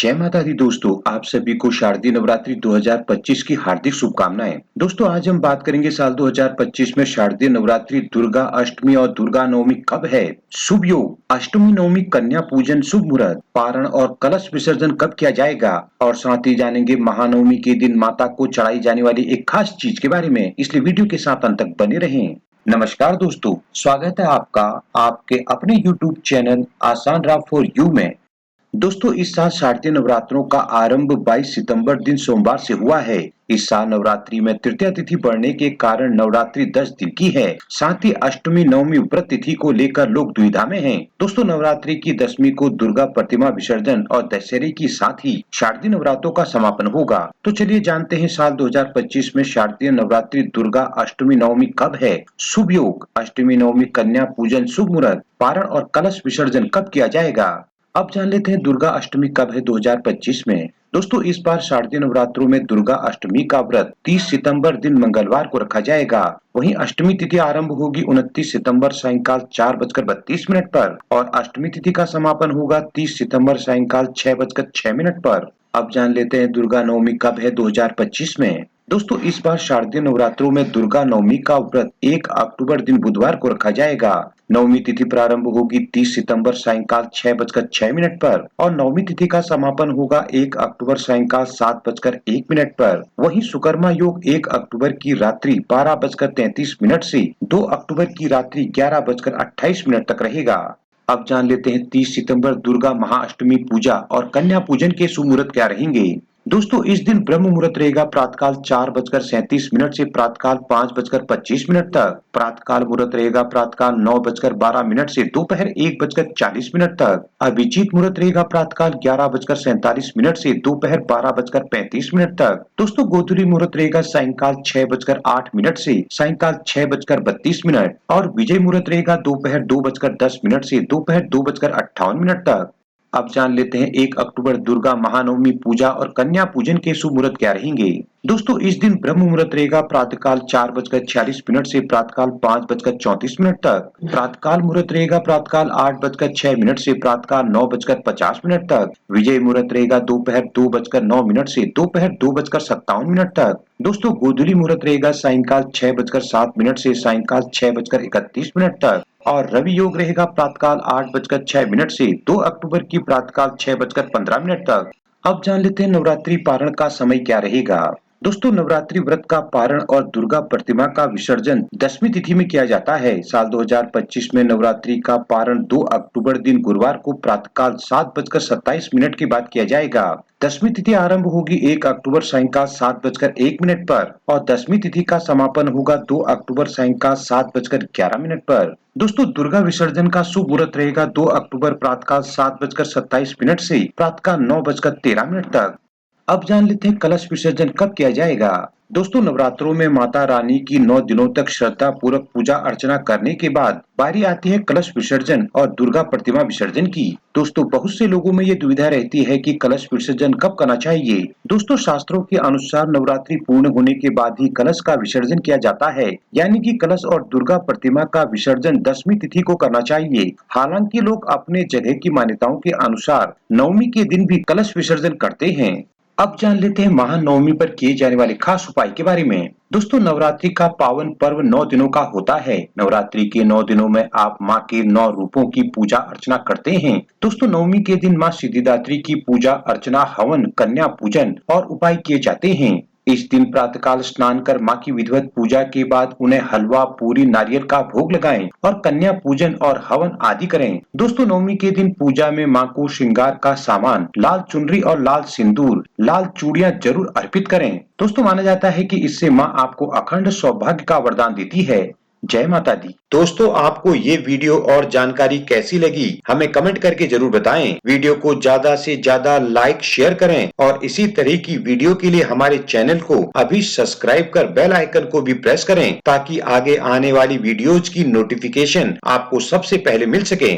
जय माता दी दोस्तों, आप सभी को शारदीय नवरात्रि 2025 की हार्दिक शुभकामनाएं। दोस्तों आज हम बात करेंगे साल 2025 में शारदीय नवरात्रि, दुर्गा अष्टमी और दुर्गा नवमी कब है। शुभ योग, अष्टमी नवमी कन्या पूजन शुभ मुहूर्त, पारण और कलश विसर्जन कब किया जाएगा और साथ ही जानेंगे महानवमी के दिन माता को चढ़ाई जाने वाली एक खास चीज के बारे में। इसलिए वीडियो के साथ अंत तक बने रहें। नमस्कार दोस्तों, स्वागत है आपका आपके अपने YouTube चैनल आसान राह फॉर यू में। दोस्तों इस साल शारदीय नवरात्रों का आरंभ 22 सितंबर दिन सोमवार से हुआ है। इस साल नवरात्रि में तृतीया तिथि बढ़ने के कारण नवरात्रि 10 दिन की है। साथ ही अष्टमी नवमी व्रत तिथि को लेकर लोग दुविधा में हैं। दोस्तों नवरात्रि की दशमी को दुर्गा प्रतिमा विसर्जन और दशहरे की साथ ही शारदीय नवरात्रों का समापन होगा। तो चलिए जानते हैं साल 2025 में शारदीय नवरात्रि, दुर्गा अष्टमी नवमी कब है। शुभ योग, अष्टमी नवमी कन्या पूजन शुभ मुहूर्त, पारण और कलश विसर्जन कब किया जाएगा। अब जान लेते हैं दुर्गा अष्टमी कब है 2025 में। दोस्तों इस बार शारदीय नवरात्रों में दुर्गा अष्टमी का व्रत 30 सितंबर दिन मंगलवार को रखा जाएगा। वहीं अष्टमी तिथि आरंभ होगी 29 सितंबर सायंकाल 4:32 पर और अष्टमी तिथि का समापन होगा 30 सितंबर सायंकाल 6:06 पर। अब जान लेते हैं दुर्गा नवमी कब है 2025 में। दोस्तों इस बार शारदीय नवरात्रों में दुर्गा नवमी का व्रत 1 अक्टूबर दिन बुधवार को रखा जाएगा। नवमी तिथि प्रारंभ होगी 30 सितंबर सायंकाल 6:06 पर और नवमी तिथि का समापन होगा 1 अक्टूबर सायंकाल 7:01 पर। वहीं सुकर्मा योग 1 अक्टूबर की रात्रि 12:33 से 2 अक्टूबर की रात्रि 11:28 तक रहेगा। अब जान लेते हैं 30 सितंबर दुर्गा महाअष्टमी पूजा और कन्या पूजन के शुभ मुहूर्त क्या रहेंगे। दोस्तों इस दिन ब्रह्म मुहूर्त रहेगा प्रातःकाल 4:37 से प्रातःकाल 5:25 तक। प्रातःकाल मुहूर्त रहेगा प्रातःकाल 9:12 से दोपहर 1:40 तक। अभिजीत मुहूर्त रहेगा प्रातःकाल 11:47 से दोपहर 12:35 तक। दोस्तों गोधूली मुहूर्त रहेगा सायंकाल 6:08 से सायंकाल 6:32 और विजय मुहूर्त रहेगा दोपहर 2:10 से दोपहर 2:58 तक। अब जान लेते हैं 1 अक्टूबर दुर्गा महानवमी पूजा और कन्या पूजन के शुभ मुहूर्त क्या रहेंगे। दोस्तों इस दिन ब्रह्म मुहूर्त रहेगा प्रातःकाल 4:46 से प्रातःकाल 5:34 तक। प्रातःकाल मुहूर्त रहेगा प्रातःकाल 8:06 से प्रातःकाल 9:50 तक। विजय मुहूर्त रहेगा दोपहर 2:09 से दोपहर 2:57 तक। दोस्तों गोधूली मुहूर्त रहेगा सायंकाल 6:07 से सायंकाल 6:31 तक और रवि योग रहेगा प्रातःकाल 8:06 से 2 अक्टूबर की प्रातःकाल 6:15 तक। अब जान लेते हैं नवरात्रि पारण का समय क्या रहेगा। दोस्तों नवरात्रि व्रत का पारण और दुर्गा प्रतिमा का विसर्जन दशमी तिथि में किया जाता है। साल 2025 में नवरात्रि का पारण 2 अक्टूबर दिन गुरुवार को प्रातःकाल 7:27 के बाद किया जाएगा। दशमी तिथि आरंभ होगी 1 अक्टूबर सायंकाल 7:01 पर और दशमी तिथि का समापन होगा 2 अक्टूबर सायंकाल 7:11 पर। दोस्तों दुर्गा विसर्जन का शुभ मुहूर्त रहेगा 2 अक्टूबर प्रातःकाल 7:27 से प्रातःकाल 9:13 तक। अब जान लेते हैं कलश विसर्जन कब किया जाएगा। दोस्तों नवरात्रों में माता रानी की 9 दिनों तक श्रद्धा पूर्वक पूजा अर्चना करने के बाद बारी आती है कलश विसर्जन और दुर्गा प्रतिमा विसर्जन की। दोस्तों बहुत से लोगों में ये दुविधा रहती है कि कलश विसर्जन कब करना चाहिए। दोस्तों शास्त्रों के अनुसार नवरात्रि पूर्ण होने के बाद ही कलश का विसर्जन किया जाता है, यानी कि कलश और दुर्गा प्रतिमा का विसर्जन दशमी तिथि को करना चाहिए। हालांकि लोग अपने जगह की मान्यताओं के अनुसार नवमी के दिन भी कलश विसर्जन करते हैं। अब जान लेते हैं महानवमी पर किए जाने वाले खास उपाय के बारे में। दोस्तों नवरात्रि का पावन पर्व 9 दिनों का होता है। नवरात्रि के 9 दिनों में आप माँ के 9 रूपों की पूजा अर्चना करते हैं। दोस्तों नवमी के दिन माँ सिद्धिदात्री की पूजा अर्चना, हवन, कन्या पूजन और उपाय किए जाते हैं। इस दिन प्रातःकाल स्नान कर माँ की विधिवत पूजा के बाद उन्हें हलवा, पूरी, नारियल का भोग लगाएं और कन्या पूजन और हवन आदि करें। दोस्तों नवमी के दिन पूजा में माँ को श्रृंगार का सामान, लाल चुनरी और लाल सिंदूर, लाल चूड़ियां जरूर अर्पित करें। दोस्तों माना जाता है कि इससे माँ आपको अखंड सौभाग्य का वरदान देती है। जय माता दी। दोस्तों आपको ये वीडियो और जानकारी कैसी लगी हमें कमेंट करके जरूर बताएं। वीडियो को ज्यादा से ज्यादा लाइक शेयर करें और इसी तरह की वीडियो के लिए हमारे चैनल को अभी सब्सक्राइब कर बेल आइकन को भी प्रेस करें ताकि आगे आने वाली वीडियोज की नोटिफिकेशन आपको सबसे पहले मिल सके।